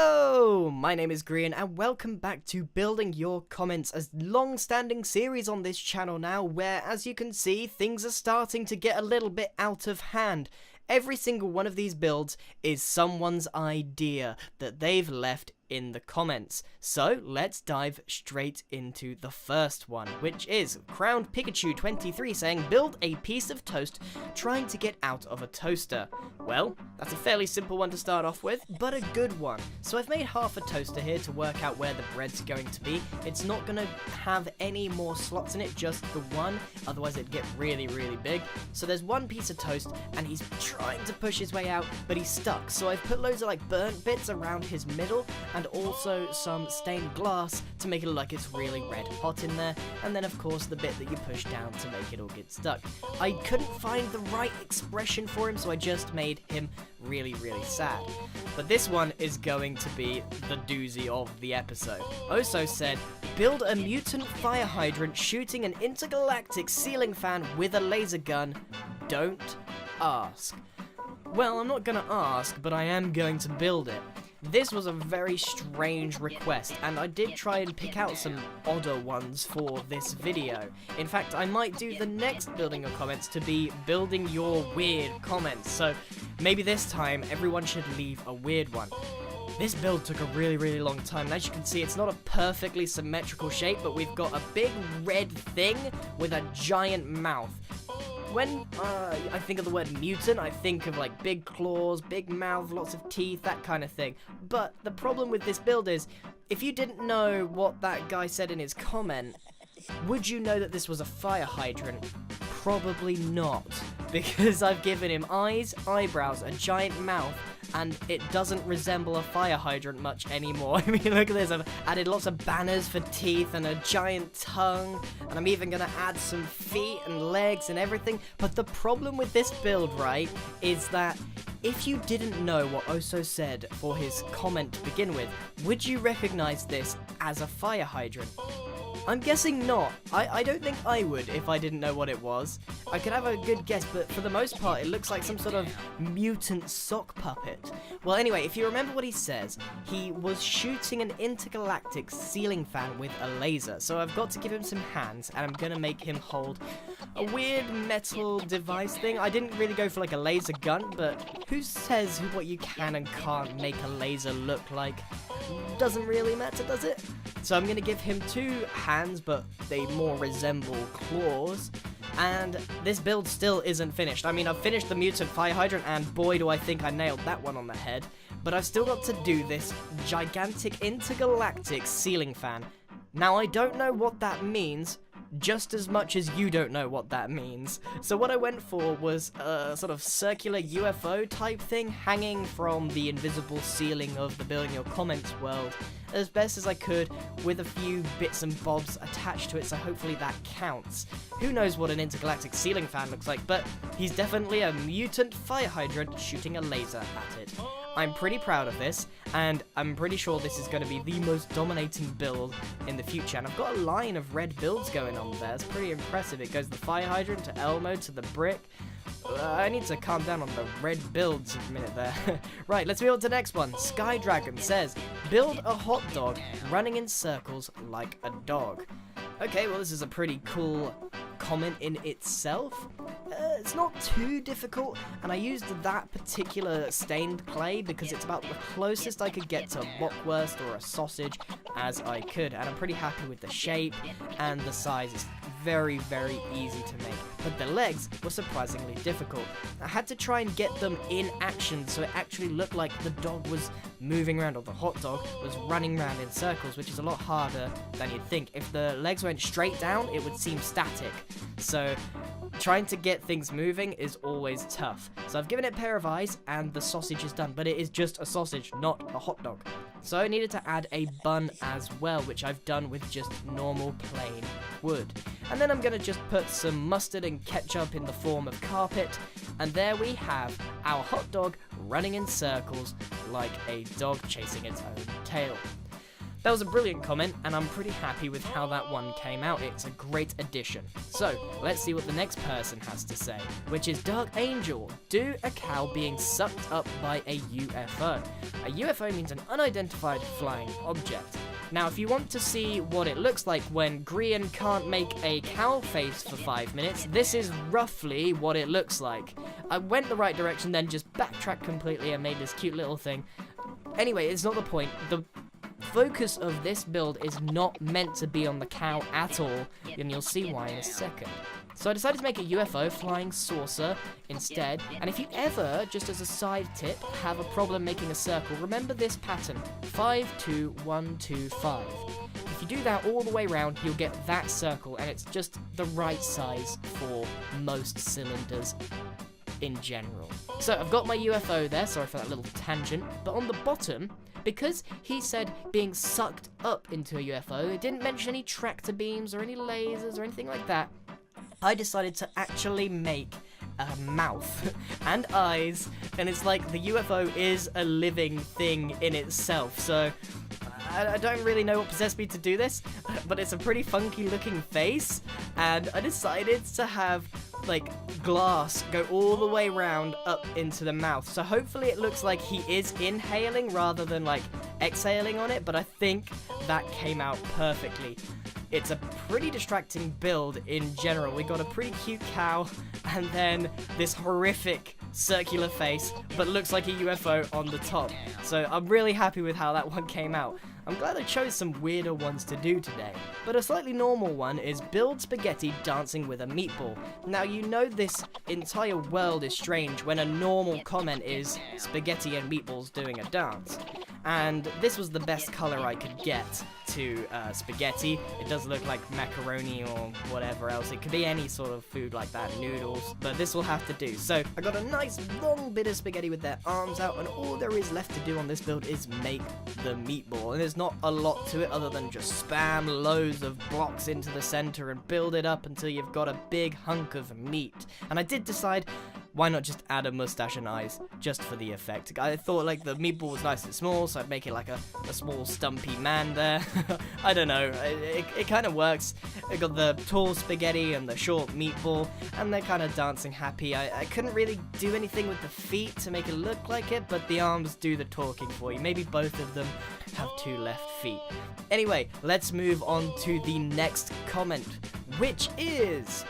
Hello, my name is Grian and welcome back to Building Your Comments, a long-standing series on this channel now where, as you can see, things are starting to get a little bit out of hand. Every single one of these builds is someone's idea that they've left in the comments. So let's dive straight into the first one, which is Crowned Pikachu 23 saying, build a piece of toast trying to get out of a toaster. Well, that's a fairly simple one to start off with, but a good one. So I've made half a toaster here to work out where the bread's going to be. It's not going to have any more slots in it, just the one, otherwise it'd get really big. So there's one piece of toast and he's trying to push his way out, but he's stuck. So I've put loads of like burnt bits around his middle and also some stained glass to make it look like it's really red hot in there, and then of course the bit that you push down to make it all get stuck. I couldn't find the right expression for him, so I just made him really sad. But this one is going to be the doozy of the episode. Oso said, build a mutant fire hydrant shooting an intergalactic ceiling fan with a laser gun. Don't ask. Well, I'm not gonna ask, but I am going to build it. This was a very strange request, and I did try and pick out some odder ones for this video. In fact, I might do the next Building Your Comments to be Building Your Weird Comments, so maybe this time everyone should leave a weird one. This build took a really long time, and as you can see, it's not a perfectly symmetrical shape, but we've got a big red thing with a giant mouth. When I think of the word mutant, I think of like big claws, big mouth, lots of teeth, that kind of thing. But the problem with this build is, if you didn't know what that guy said in his comment, would you know that this was a fire hydrant? Probably not, because I've given him eyes, eyebrows, a giant mouth, and it doesn't resemble a fire hydrant much anymore. I mean, look at this, I've added lots of banners for teeth and a giant tongue, and I'm even gonna add some feet and legs and everything. But the problem with this build, right, is that if you didn't know what Oso said for his comment to begin with, would you recognize this as a fire hydrant? I'm guessing not. I don't think I would if I didn't know what it was. I could have a good guess, but for the most part, it looks like some sort of mutant sock puppet. Well, anyway, if you remember what he says, he was shooting an intergalactic ceiling fan with a laser. So I've got to give him some hands, and I'm going to make him hold a weird metal device thing. I didn't really go for like a laser gun, but who says what you can and can't make a laser look like? Doesn't really matter, does it? So I'm going to give him two hands, but they more resemble claws. And this build still isn't finished. I mean, I've finished the mutant fire hydrant, and boy do I think I nailed that one on the head. But I've still got to do this gigantic intergalactic ceiling fan. Now, I don't know what that means, just as much as you don't know what that means. So what I went for was a sort of circular UFO type thing hanging from the invisible ceiling of the Building Your Comments world as best as I could, with a few bits and bobs attached to it, so hopefully that counts. Who knows what an intergalactic ceiling fan looks like, but he's definitely a mutant fire hydrant shooting a laser at it. I'm pretty proud of this, and I'm pretty sure this is going to be the most dominating build in the future, and I've got a line of red builds going on there. It's pretty impressive. It goes the fire hydrant to Elmo to the brick. I need to calm down on the red builds a minute there. Right, let's move on to the next one. Sky Dragon says, build a hot dog running in circles like a dog. Okay, well this is a pretty cool comment in itself. It's not too difficult, and I used that particular stained clay because it's about the closest I could get to a bockwurst or a sausage as I could, and I'm pretty happy with the shape and the size. It's very easy to make, but the legs were surprisingly difficult. I had to try and get them in action so it actually looked like the dog was moving around, or the hot dog was running around in circles, which is a lot harder than you'd think. If the legs went straight down, it would seem static. So trying to get things moving is always tough. So I've given it a pair of eyes, and the sausage is done, but it is just a sausage, not a hot dog. So I needed to add a bun as well, which I've done with just normal plain wood. And then I'm going to just put some mustard and ketchup in the form of carpet, and there we have our hot dog running in circles like a dog chasing its own tail. That was a brilliant comment, and I'm pretty happy with how that one came out. It's a great addition. So, let's see what the next person has to say, which is Dark Angel. Do a cow being sucked up by a UFO? A UFO means an unidentified flying object. Now, if you want to see what it looks like when Grian can't make a cow face for 5 minutes, this is roughly what it looks like. I went the right direction, then just backtracked completely and made this cute little thing. Anyway, it's not the point. The focus of this build is not meant to be on the cow at all, and you'll see why in a second. So I decided to make a UFO flying saucer instead, and if you ever, just as a side tip, have a problem making a circle, remember this pattern, 5, 2, 1, 2, 5. If you do that all the way around, you'll get that circle, and it's just the right size for most cylinders in general. So I've got my UFO there, sorry for that little tangent, but on the bottom, because he said being sucked up into a UFO, it didn't mention any tractor beams or any lasers or anything like that, I decided to actually make a mouth and eyes, and it's like the UFO is a living thing in itself, so I don't really know what possessed me to do this, but it's a pretty funky looking face, and I decided to have like glass go all the way round up into the mouth, so hopefully it looks like he is inhaling rather than like exhaling on it, but I think that came out perfectly. It's a pretty distracting build in general. We got a pretty cute cow, and then this horrific circular face, but looks like a UFO on the top. So I'm really happy with how that one came out. I'm glad I chose some weirder ones to do today. But a slightly normal one is build spaghetti dancing with a meatball. Now you know this entire world is strange when a normal comment is spaghetti and meatballs doing a dance. And this was the best color I could get to spaghetti. It does look like macaroni or whatever else. It could be any sort of food like that, noodles, but this will have to do. So I got a nice long bit of spaghetti with their arms out, and all there is left to do on this build is make the meatball. And there's not a lot to it other than just spam loads of blocks into the center and build it up until you've got a big hunk of meat. And I did decide, why not just add a mustache and eyes, just for the effect. I thought like the meatball was nice and small, so I'd make it like a small stumpy man there. I don't know, it kind of works. I got the tall spaghetti and the short meatball, and they're kind of dancing happy. I couldn't really do anything with the feet to make it look like it, but the arms do the talking for you. Maybe both of them have 2 left feet. Anyway, let's move on to the next comment, which is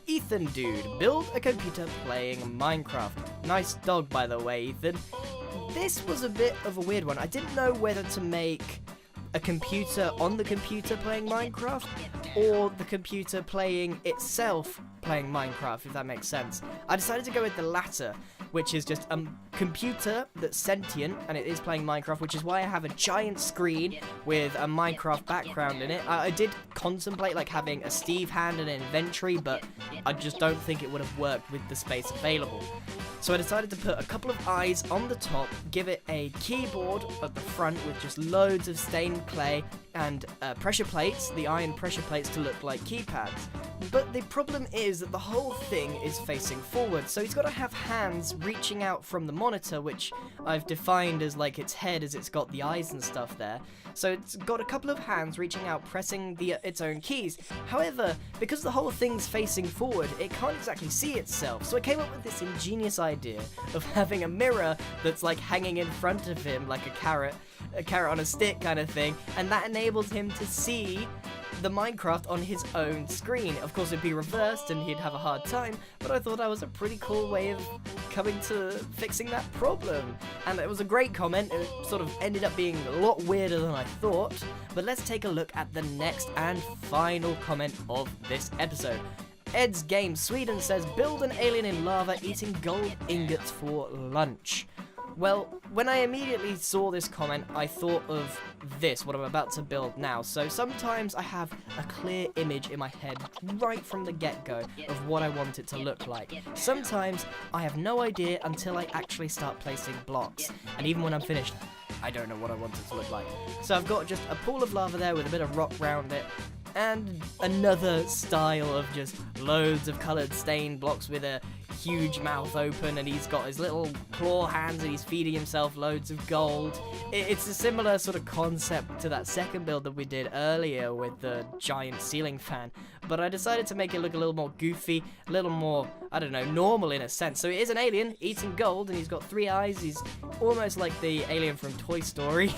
Ethan Dude, build a computer playing Minecraft. Nice dog, by the way, Ethan. This was a bit of a weird one. I didn't know whether to make a computer on the computer playing Minecraft, or the computer playing itself playing Minecraft, if that makes sense. I decided to go with the latter, which is just a computer that's sentient, and it is playing Minecraft, which is why I have a giant screen with a Minecraft background in it. I did contemplate like having a Steve hand and an inventory, but I just don't think it would have worked with the space available. So I decided to put a couple of eyes on the top, give it a keyboard at the front with just loads of stained clay and pressure plates, the iron pressure plates to look like keypads. But the problem is that the whole thing is facing forward, so he's got to have hands reaching out from the monitor, which I've defined as like its head, as it's got the eyes and stuff there. So it's got a couple of hands reaching out, pressing its own keys. However, because the whole thing's facing forward, it can't exactly see itself. So I came up with this ingenious idea of having a mirror that's like hanging in front of him, like a carrot on a stick kind of thing, and that enables him to see the Minecraft on his own screen. Of course, it'd be reversed and he'd have a hard time, but I thought that was a pretty cool way of coming to fixing that problem. And it was a great comment. It sort of ended up being a lot weirder than I thought, but let's take a look at the next and final comment of this episode. Ed's Game Sweden says, build an alien in lava eating gold ingots for lunch. Well, when I immediately saw this comment, I thought of this, what I'm about to build now. So sometimes I have a clear image in my head right from the get-go of what I want it to look like. Sometimes I have no idea until I actually start placing blocks. And even when I'm finished, I don't know what I want it to look like. So I've got just a pool of lava there with a bit of rock around it, and another style of just loads of coloured stained blocks with a huge mouth open, and he's got his little claw hands, and he's feeding himself loads of gold. It's a similar sort of concept to that second build that we did earlier with the giant ceiling fan, but I decided to make it look a little more goofy, a little more, I don't know, normal in a sense. So it is an alien eating gold, and he's got 3 eyes. He's almost like the alien from Toy Story.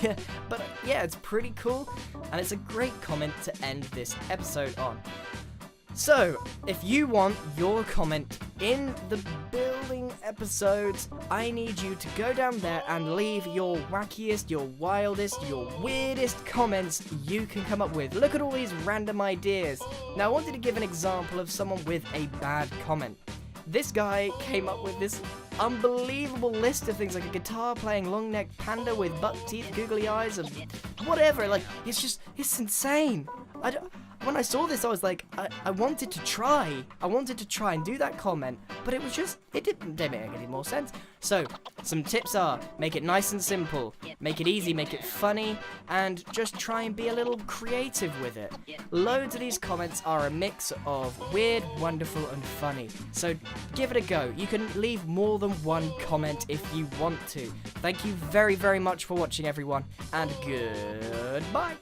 But yeah, it's pretty cool, and it's a great comment to end this episode on. So, if you want your comment in the building episodes, I need you to go down there and leave your wackiest, your wildest, your weirdest comments you can come up with. Look at all these random ideas. Now, I wanted to give an example of someone with a bad comment. This guy came up with this unbelievable list of things, like a guitar-playing long-necked panda with buck teeth, googly eyes, and whatever. Like, it's insane. When I saw this, I was like, I wanted to try. I wanted to try and do that comment, but it didn't make any more sense. So, some tips are, make it nice and simple, make it easy, make it funny, and just try and be a little creative with it. Loads of these comments are a mix of weird, wonderful, and funny. So, give it a go. You can leave more than one comment if you want to. Thank you very, very much for watching, everyone, and goodbye.